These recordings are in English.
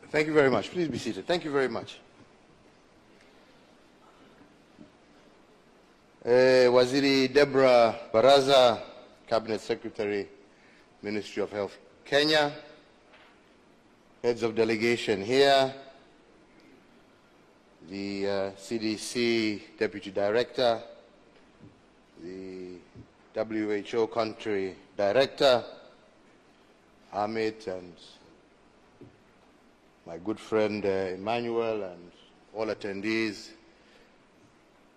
Thank you very much. Please be seated. Thank you very much. Waziri Deborah Baraza, Cabinet Secretary, Ministry of Health, Kenya, heads of delegation here, the CDC Deputy Director, the WHO Country Director, Amit, and my good friend Emmanuel, and all attendees.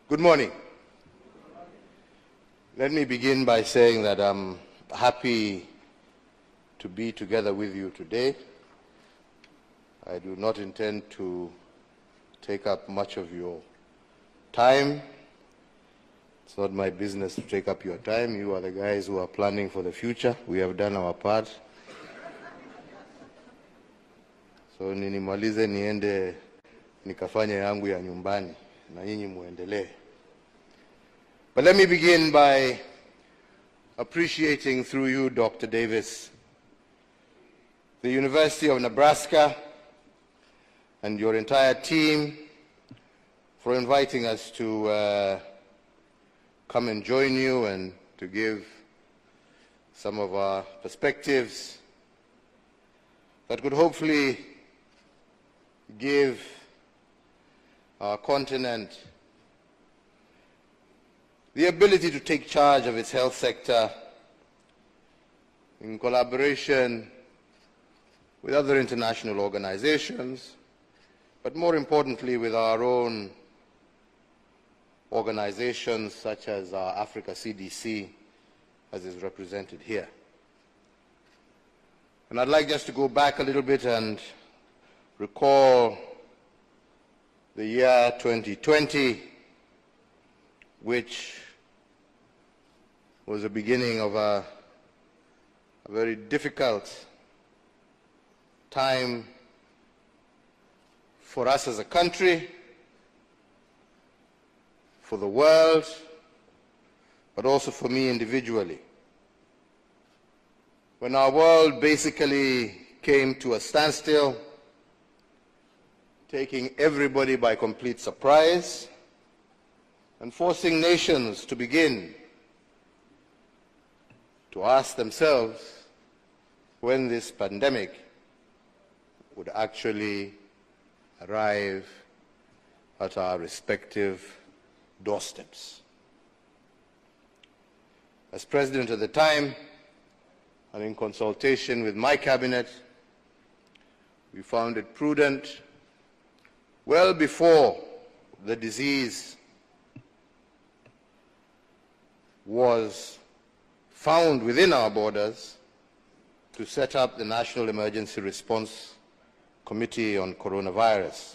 Good morning. Let me begin by saying that I'm happy to be together with you today. I do not intend to take up much of your time. It's not my business to take up your time. You are the guys who are planning for the future. We have done our part. So ninimalize niende nikafanya yangu ya nyumbani na nyinyi muendelee. But let me begin by appreciating through you, Dr. Davis, the University of Nebraska and your entire team for inviting us to come and join you and to give some of our perspectives that could hopefully give our continent the ability to take charge of its health sector in collaboration with other international organizations, but more importantly with our own organizations such as our Africa CDC, as is represented here. And I'd like just to go back a little bit and recall the year 2020, which was the beginning of a very difficult time for us as a country, for the world, but also for me individually. When our world basically came to a standstill, taking everybody by complete surprise and forcing nations to begin to ask themselves when this pandemic would actually arrive at our respective doorsteps. As president at the time, and in consultation with my cabinet, we found it prudent, well before the disease was found within our borders, to set up the National Emergency Response Committee on Coronavirus.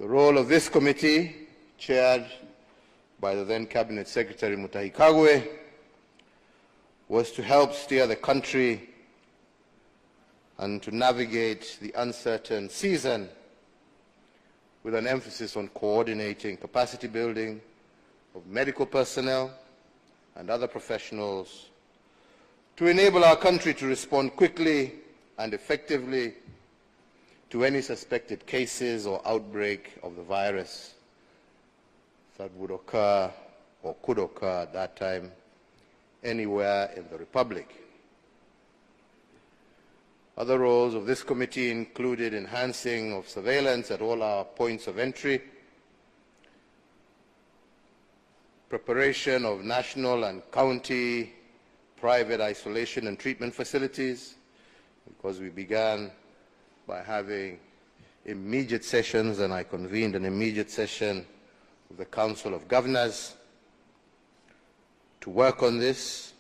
The role of this committee, chaired by the then Cabinet Secretary Mutahi Kagwe, was to help steer the country and to navigate the uncertain season with an emphasis on coordinating capacity building of medical personnel and other professionals to enable our country to respond quickly and effectively to any suspected cases or outbreak of the virus that would occur or could occur at that time anywhere in the Republic. Other roles of this committee included enhancing of surveillance at all our points of entry, preparation of national and county private isolation and treatment facilities, because we began by having immediate sessions, and I convened an immediate session of the Council of Governors to work on this.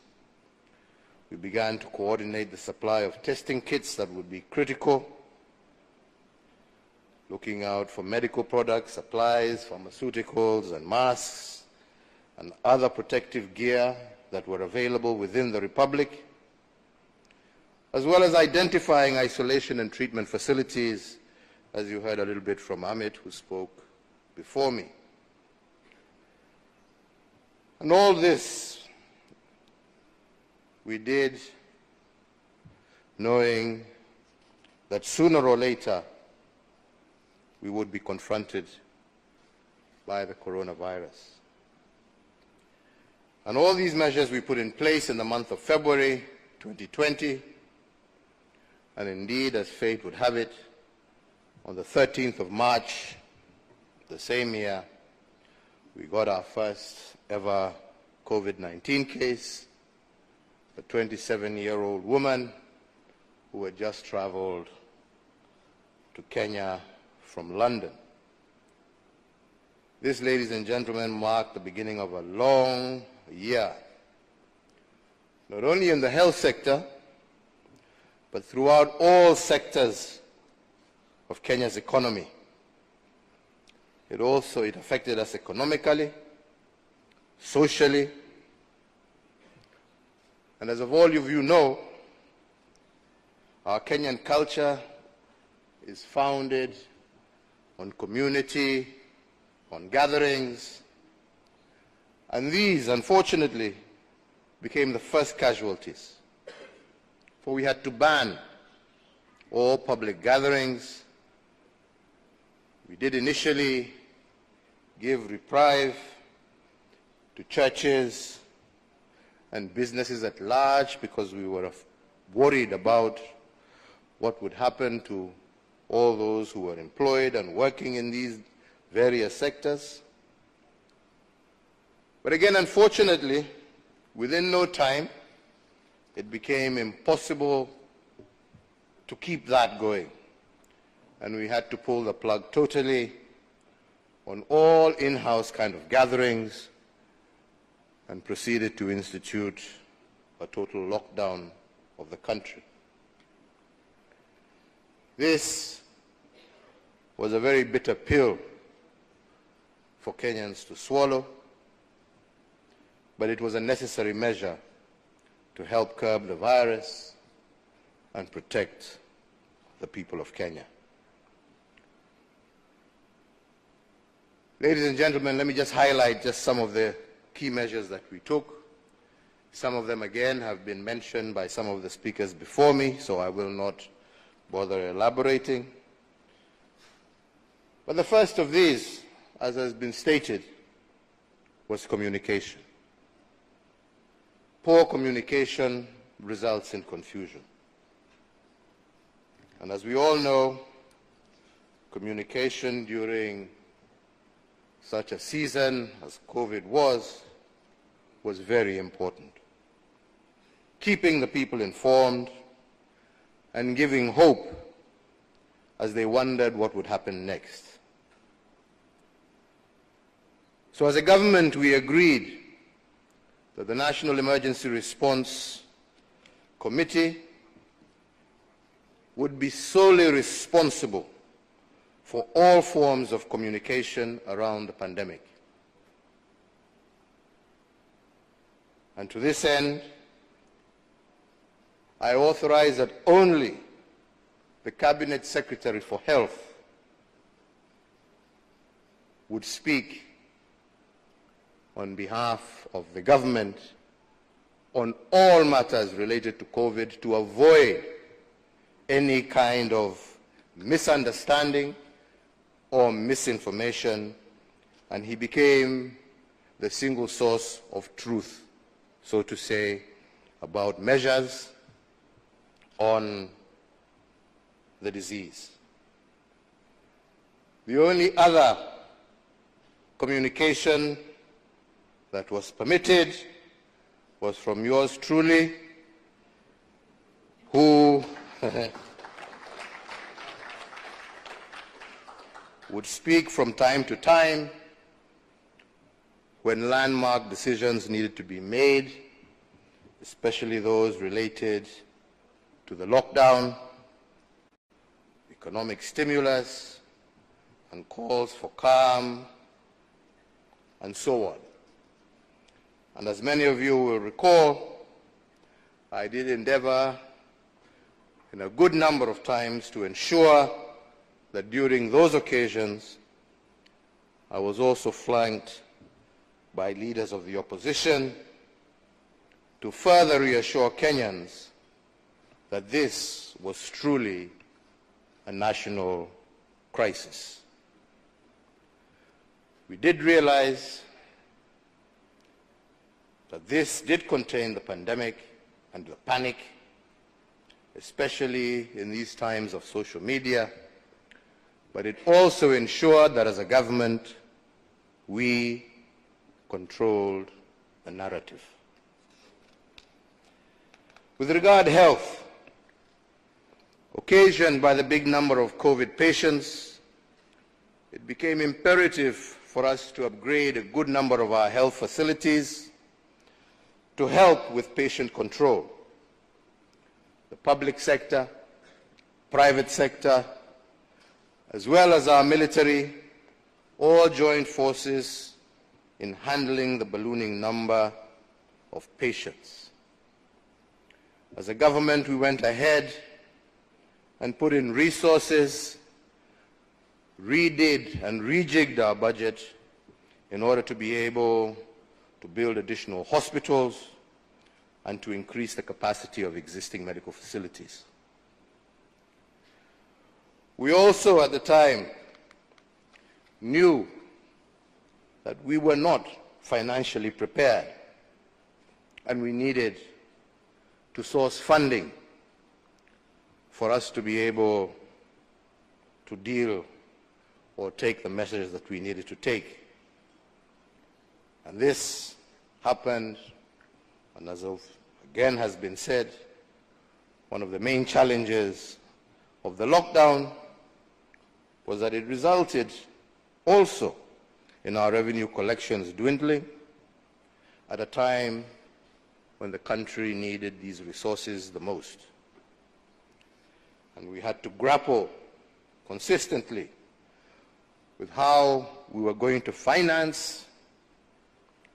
We began to coordinate the supply of testing kits that would be critical, looking out for medical products, supplies, pharmaceuticals, and masks, and other protective gear that were available within the Republic, as well as identifying isolation and treatment facilities, as you heard a little bit from Amit, who spoke before me. And all this we did knowing that sooner or later we would be confronted by the coronavirus. And all these measures we put in place in the month of February 2020, and indeed, as fate would have it, on the 13th of March the same year, we got our first ever COVID-19 case, a 27-year-old woman who had just traveled to Kenya from London. This, ladies and gentlemen, marked the beginning of a long year, not only in the health sector, but throughout all sectors of Kenya's economy. It affected us economically, socially, and as all of you know, our Kenyan culture is founded on community, on gatherings, and these, unfortunately, became the first casualties. For we had to ban all public gatherings. We did initially give reprieve to churches and businesses at large because we were worried about what would happen to all those who were employed and working in these various sectors. But again, unfortunately, within no time, it became impossible to keep that going. And we had to pull the plug totally on all in-house kind of gatherings and proceeded to institute a total lockdown of the country. This was a very bitter pill for Kenyans to swallow, but it was a necessary measure to help curb the virus and protect the people of Kenya. Ladies and gentlemen, let me just highlight just some of the key measures that we took. Some of them, again, have been mentioned by some of the speakers before me, so I will not bother elaborating. But the first of these, as has been stated, was communication. Poor communication results in confusion. And as we all know, communication during such a season as COVID was very important. Keeping the people informed and giving hope as they wondered what would happen next. So as a government, we agreed that the National Emergency Response Committee would be solely responsible for all forms of communication around the pandemic. And to this end, I authorize that only the Cabinet Secretary for Health would speak on behalf of the government on all matters related to COVID to avoid any kind of misunderstanding or misinformation, and he became the single source of truth, so to say, about measures on the disease. The only other communication that was permitted was from yours truly, who would speak from time to time when landmark decisions needed to be made, especially those related to the lockdown, economic stimulus, and calls for calm, and so on. And as many of you will recall, I did endeavor in a good number of times to ensure that during those occasions, I was also flanked by leaders of the opposition to further reassure Kenyans that this was truly a national crisis. We did realize that this did contain the pandemic and the panic, especially in these times of social media, but it also ensured that as a government, we controlled the narrative. With regard to health, occasioned by the big number of COVID patients, it became imperative for us to upgrade a good number of our health facilities to help with patient control. The public sector, private sector, as well as our military, all joined forces in handling the ballooning number of patients. As a government, we went ahead and put in resources, redid and rejigged our budget in order to be able to build additional hospitals and to increase the capacity of existing medical facilities. We also, at the time, knew that we were not financially prepared and we needed to source funding for us to be able to deal or take the measures that we needed to take. And this happened, and as again has been said, one of the main challenges of the lockdown was that it resulted also in our revenue collections dwindling at a time when the country needed these resources the most. And we had to grapple consistently with how we were going to finance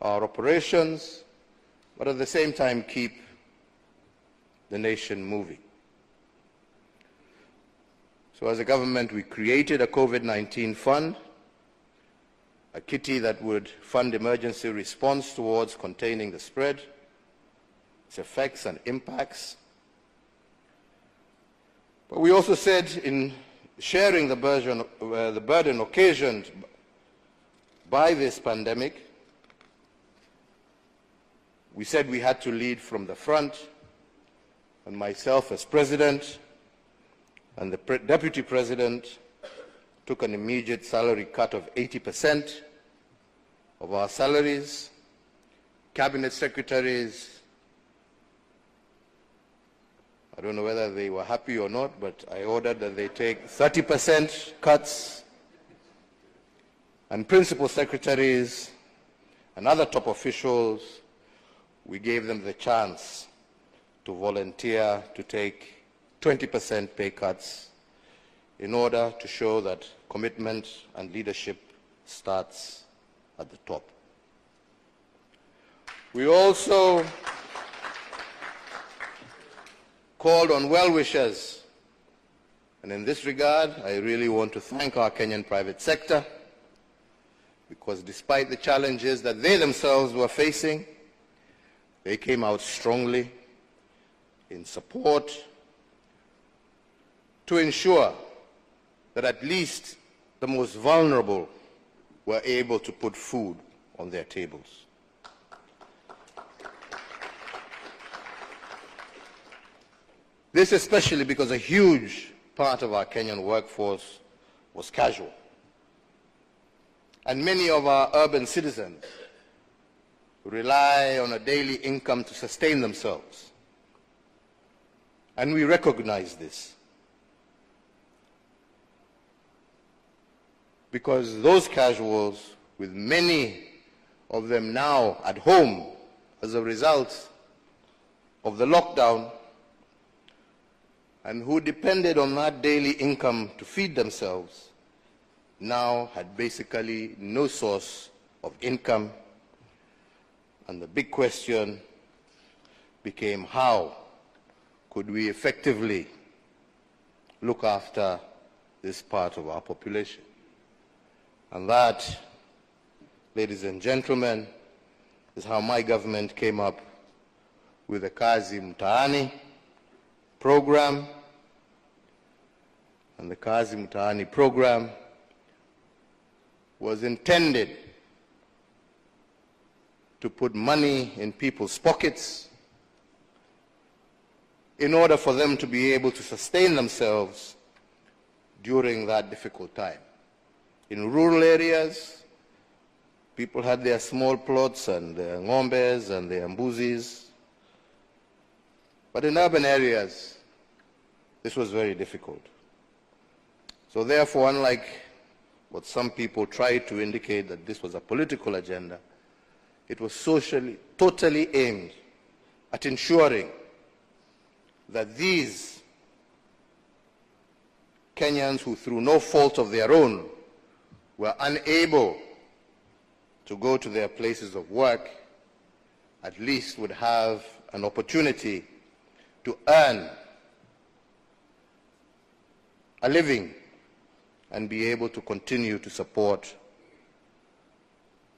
our operations, but at the same time keep the nation moving. So as a government, we created a COVID-19 fund, a kitty that would fund emergency response towards containing the spread, its effects and impacts. But we also said in sharing the burden occasioned by this pandemic, we said we had to lead from the front, and myself as president and the deputy president took an immediate salary cut of 80% of our salaries. Cabinet secretaries, I don't know whether they were happy or not, but I ordered that they take 30% cuts. And principal secretaries and other top officials, we gave them the chance to volunteer to take 20% pay cuts in order to show that commitment and leadership starts at the top. We also called on well-wishers, and in this regard, I really want to thank our Kenyan private sector, because despite the challenges that they themselves were facing, they came out strongly in support to ensure that at least the most vulnerable were able to put food on their tables. This especially because a huge part of our Kenyan workforce was casual. And many of our urban citizens rely on a daily income to sustain themselves. And we recognize this, because those casuals, with many of them now at home as a result of the lockdown, and who depended on that daily income to feed themselves, now had basically no source of income. And the big question became, how could we effectively look after this part of our population? And that, ladies and gentlemen, is how my government came up with the Kazi Mtaani program, and the Kazi Mtaani program was intended to put money in people's pockets in order for them to be able to sustain themselves during that difficult time. In rural areas, people had their small plots and their ngombes and their mbuzis. But in urban areas, this was very difficult. So therefore, unlike what some people tried to indicate that this was a political agenda, it was socially, totally aimed at ensuring that these Kenyans who, through no fault of their own, were unable to go to their places of work, at least would have an opportunity to earn a living and be able to continue to support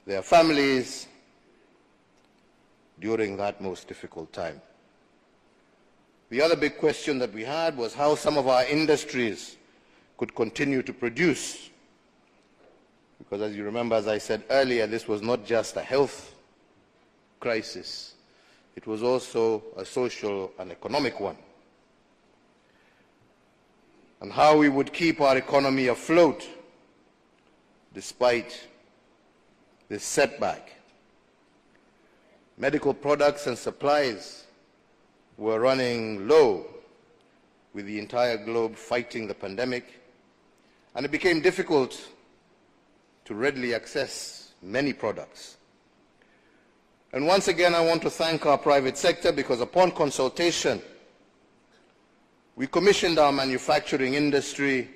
their families during that most difficult time. The other big question that we had was how some of our industries could continue to produce. Because as you remember, as I said earlier, this was not just a health crisis. It was also a social and economic one. And how we would keep our economy afloat despite this setback. Medical products and supplies were running low with the entire globe fighting the pandemic, and it became difficult to readily access many products. And once again, I want to thank our private sector because upon consultation, we commissioned our manufacturing industry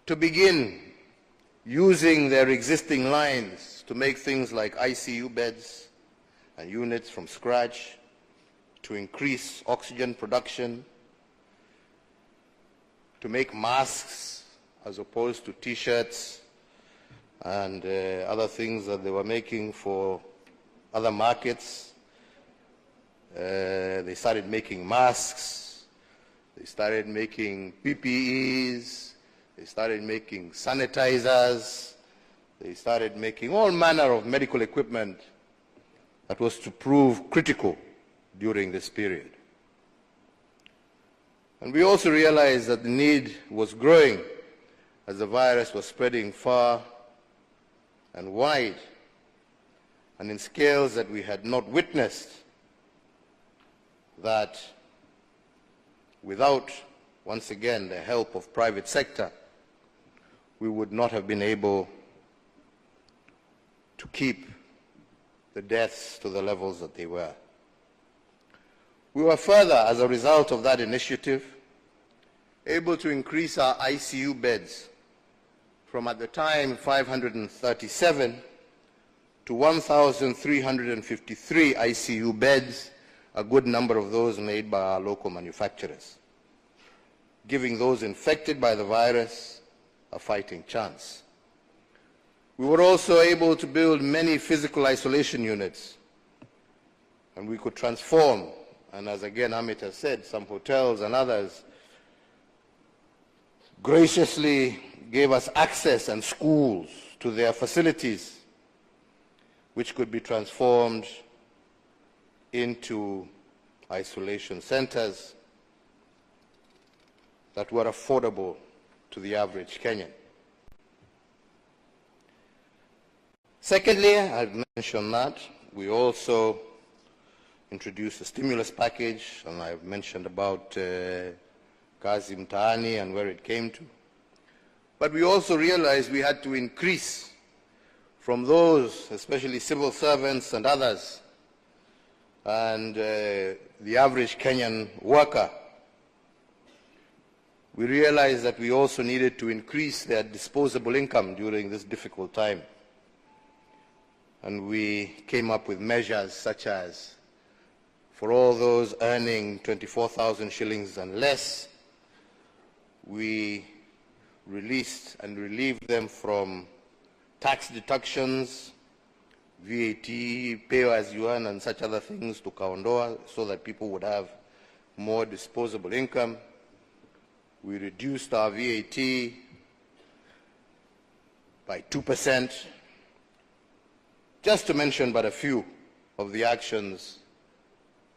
to begin using their existing lines to make things like ICU beds and units from scratch, to increase oxygen production, to make masks as opposed to T-shirts and other things that they were making for other markets. They started making masks, they started making PPEs, they started making sanitizers, they started making all manner of medical equipment that was to prove critical during this period. And we also realized that the need was growing as the virus was spreading far and wide and in scales that we had not witnessed, that without, once again, the help of private sector, we would not have been able to keep the deaths to the levels that they were. We were further, as a result of that initiative, able to increase our ICU beds from, at the time, 537 to 1,353 ICU beds, a good number of those made by our local manufacturers, giving those infected by the virus a fighting chance. We were also able to build many physical isolation units, and we could transform, and as again Amit has said, some hotels and others graciously gave us access and schools to their facilities, which could be transformed into isolation centers that were affordable to the average Kenyan. Secondly, I've mentioned that we also introduced a stimulus package, and I've mentioned about Kazi Mtaani and where it came to. But we also realized we had to increase from those, especially civil servants and others, and the average Kenyan worker. We realized that we also needed to increase their disposable income during this difficult time. And we came up with measures such as, for all those earning 24,000 shillings and less, we released and relieved them from tax deductions, VAT, pay as you earn, and such other things to Kaondoa, so that people would have more disposable income. We reduced our VAT by 2%, just to mention but a few of the actions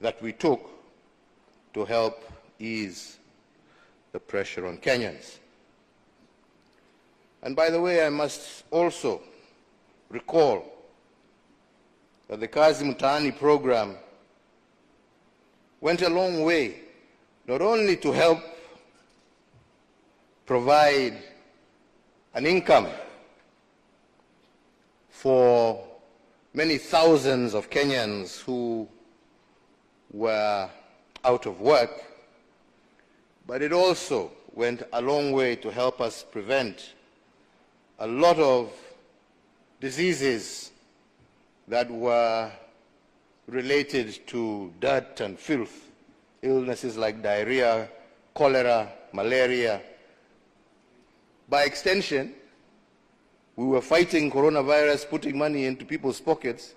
that we took to help ease the pressure on Kenyans. And by the way, I must also recall that the Kazi Mtaani program went a long way, not only to help provide an income for many thousands of Kenyans who were out of work, but it also went a long way to help us prevent a lot of diseases that were related to dirt and filth, illnesses like diarrhea, cholera, malaria. By extension, we were fighting coronavirus, putting money into people's pockets,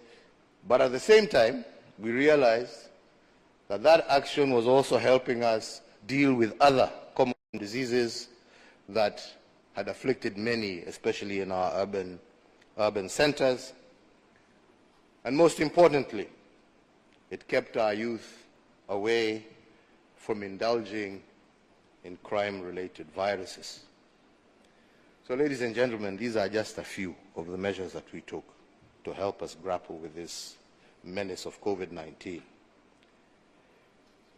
but at the same time, we realized that that action was also helping us deal with other common diseases that had afflicted many, especially in our urban centers. And most importantly, it kept our youth away from indulging in crime-related viruses. So, ladies and gentlemen, these are just a few of the measures that we took to help us grapple with this menace of COVID-19.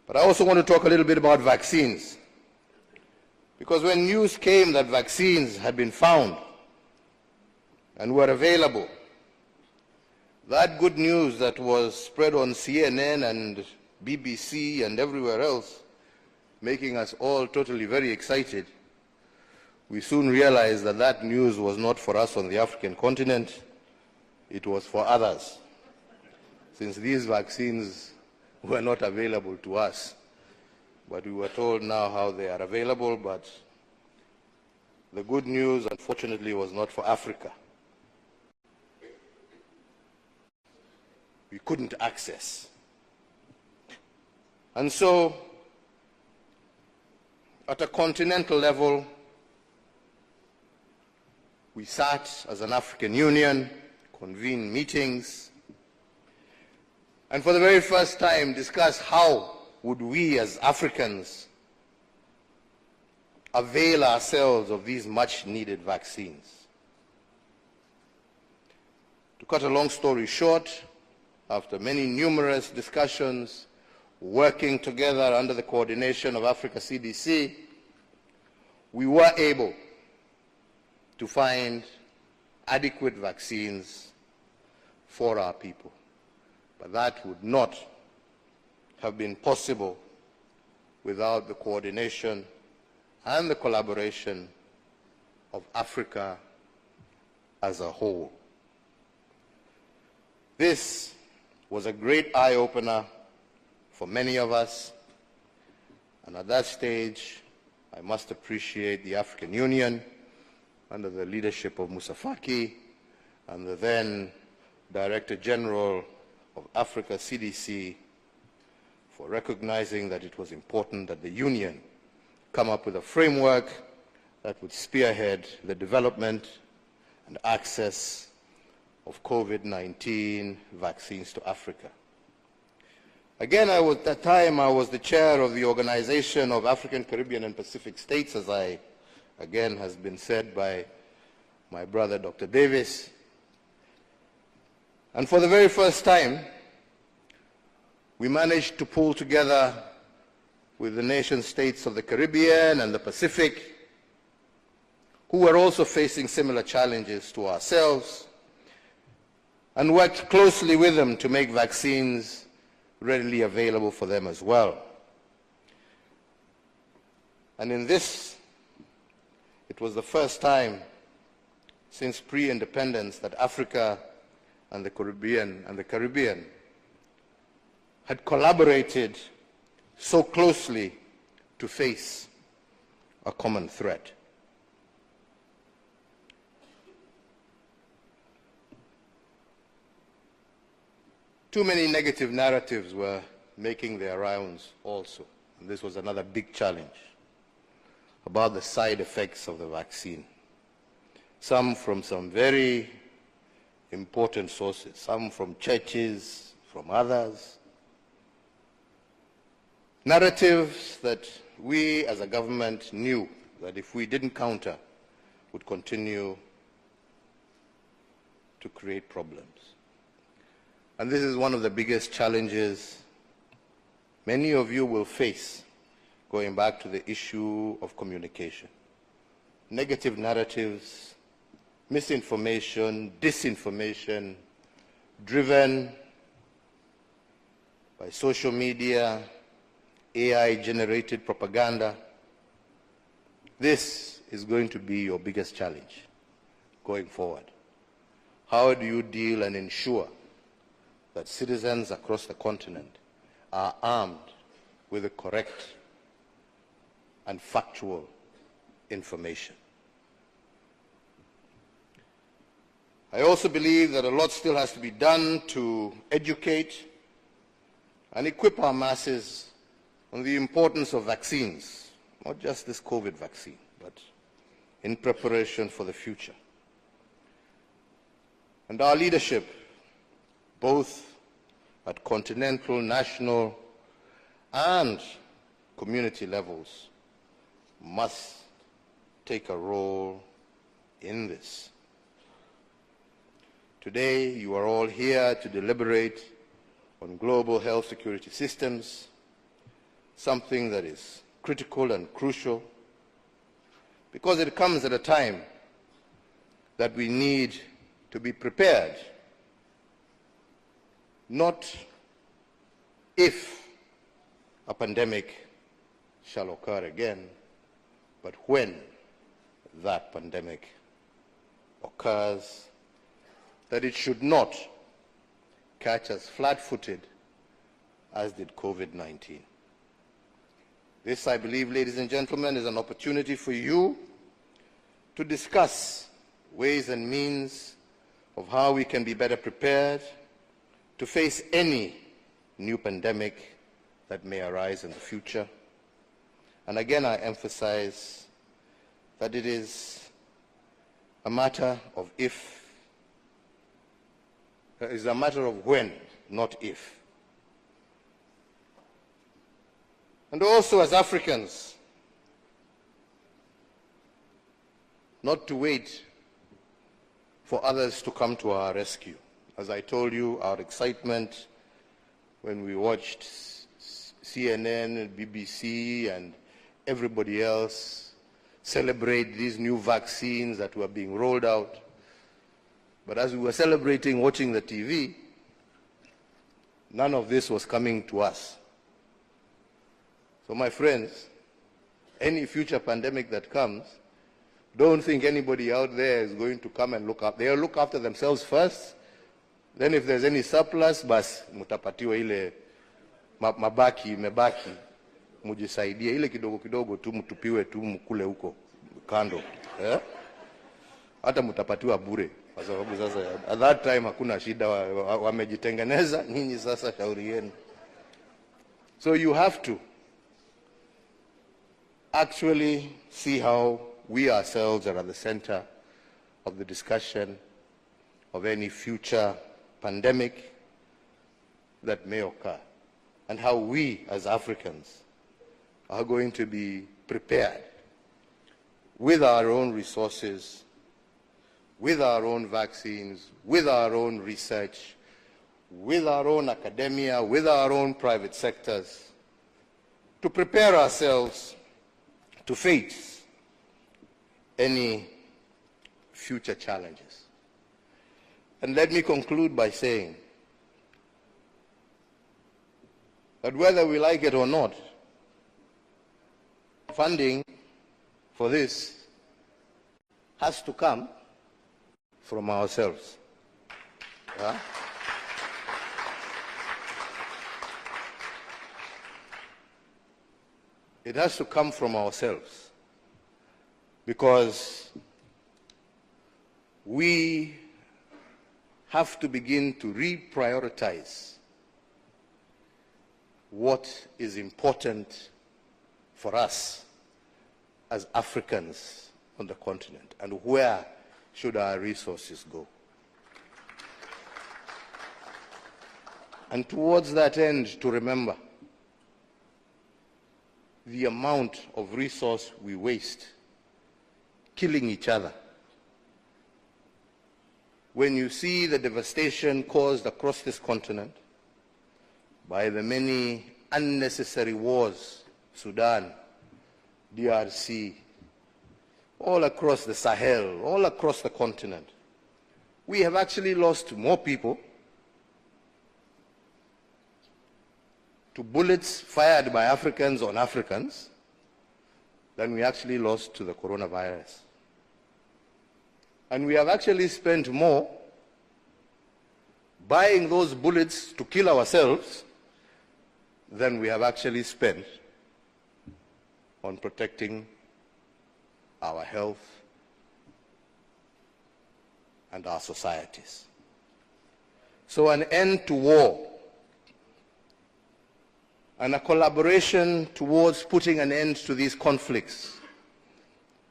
But I also want to talk a little bit about vaccines, because when news came that vaccines had been found and were available, that good news that was spread on CNN and BBC and everywhere else, making us all totally very excited, we soon realized that that news was not for us on the African continent, it was for others, since these vaccines were not available to us. But we were told now how they are available, but the good news, unfortunately, was not for Africa. We couldn't access. And so, at a continental level, we sat as an African Union, convened meetings, and for the very first time discussed how would we as Africans avail ourselves of these much-needed vaccines. To cut a long story short, after many numerous discussions, working together under the coordination of Africa CDC, we were able to find adequate vaccines for our people. But that would not have been possible without the coordination and the collaboration of Africa as a whole. This was a great eye-opener for many of us, and at that stage, I must appreciate the African Union under the leadership of Musa Faki and the then Director General of Africa CDC for recognizing that it was important that the Union come up with a framework that would spearhead the development and access of COVID-19 vaccines to Africa. Again, at that time, I was the chair of the Organization of African, Caribbean, and Pacific States, as again has been said by my brother, Dr. Davis. And for the very first time, we managed to pull together with the nation states of the Caribbean and the Pacific, who were also facing similar challenges to ourselves, and worked closely with them to make vaccines readily available for them as well. And in this, it was the first time since pre-independence that Africa and the Caribbean had collaborated so closely to face a common threat. Too many negative narratives were making their rounds also, and this was another big challenge. about the side effects of the vaccine. Some from some very important sources, some from churches, from others. Narratives that we as a government knew that if we didn't counter would continue to create problems. And this is one of the biggest challenges many of you will face going back to the issue of communication. Negative narratives, misinformation, disinformation, driven by social media, AI-generated propaganda. This is going to be your biggest challenge going forward. How do you deal and ensure that citizens across the continent are armed with the correct and factual information? I also believe that a lot still has to be done to educate and equip our masses on the importance of vaccines, not just this COVID vaccine, but in preparation for the future. And our leadership, both at continental, national, and community levels, must take a role in this. Today, you are all here to deliberate on global health security systems, something that is critical and crucial, because it comes at a time that we need to be prepared, not if a pandemic shall occur again, but when that pandemic occurs, that it should not catch us flat-footed as did COVID-19. This, I believe, ladies and gentlemen, is an opportunity for you to discuss ways and means of how we can be better prepared to face any new pandemic that may arise in the future. And again, I emphasize that it is a matter of if, it is a matter of when, not if. And also as Africans, not to wait for others to come to our rescue. As I told you, our excitement when we watched CNN, BBC, and everybody else celebrate these new vaccines that were being rolled out. But as we were celebrating watching the TV, none of this was coming to us. So my friends, any future pandemic that comes, don't think anybody out there is going to come and look up. They'll look after themselves first. Then if there's any surplus, bas mutapatiwa ile mabaki mebaki, mujisaidie ile kidogo kidogo tu mtupiwe tu mkule huko kando. Hata mutapatiwa bure. Kwa sababu sasa at that time hakuna shida, wamejitengeneza, nyinyi sasa shauri yenu. So you have to actually see how we ourselves are at the center of the discussion of any future pandemic that may occur, and how we as Africans are going to be prepared with our own resources, with our own vaccines, with our own research, with our own academia, with our own private sectors, to prepare ourselves to face any future challenges. And let me conclude by saying that whether we like it or not, funding for this has to come from ourselves. Yeah? It has to come from ourselves, because we have to begin to reprioritize what is important for us as Africans on the continent, and where should our resources go? And towards that end, to remember the amount of resource we waste killing each other. When you see the devastation caused across this continent by the many unnecessary wars, Sudan, DRC, all across the Sahel, all across the continent, we have actually lost more people to bullets fired by Africans on Africans than we actually lost to the coronavirus. And we have actually spent more buying those bullets to kill ourselves than we have actually spent on protecting our health and our societies. So an end to war and a collaboration towards putting an end to these conflicts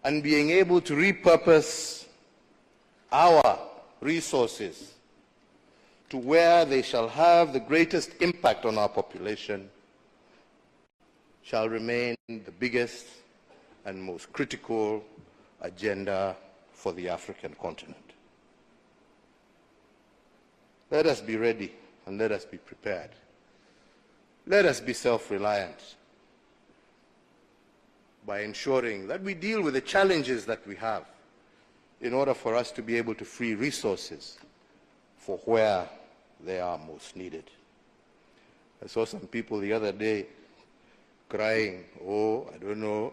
and being able to repurpose our resources to where they shall have the greatest impact on our population shall remain the biggest and most critical agenda for the African continent. Let us be ready and let us be prepared. Let us be self-reliant by ensuring that we deal with the challenges that we have in order for us to be able to free resources for where they are most needed. I saw some people the other day crying, oh, I don't know,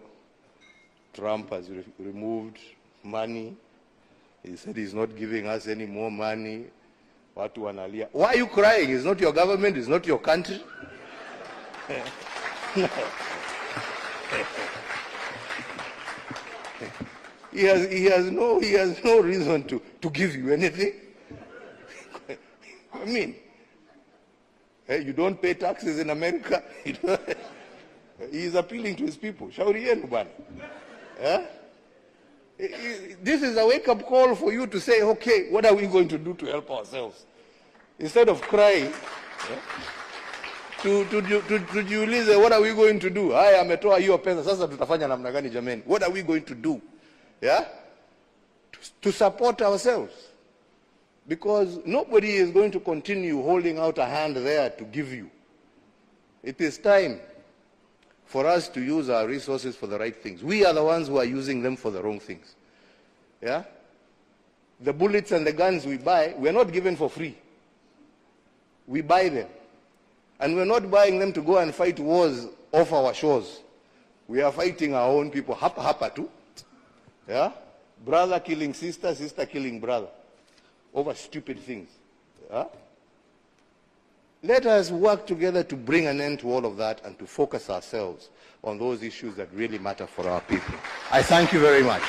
Trump has removed money. He said he's not giving us any more money. Watu wanalia. Why are you crying? It's not your government, it's not your country. He has no reason to give you anything. I mean, you don't pay taxes in America. He is appealing to his people. Shauri yenu bwana. This is a wake-up call for you to say, okay, what are we going to do to help ourselves? Instead of crying, tujiulize, what are we going to do? Haya ametoa hiyo pesa, sasa tutafanya namna gani jameni? What are we going to do? Yeah? To support ourselves. Because nobody is going to continue holding out a hand there to give you. It is time for us to use our resources for the right things. We are the ones who are using them for the wrong things. Yeah? The bullets and the guns we buy, we're not given for free. We buy them. And we're not buying them to go and fight wars off our shores. We are fighting our own people. Hapa too. Yeah? Brother killing sister, sister killing brother. Over stupid things. Yeah? Let us work together to bring an end to all of that and to focus ourselves on those issues that really matter for our people. I thank you very much.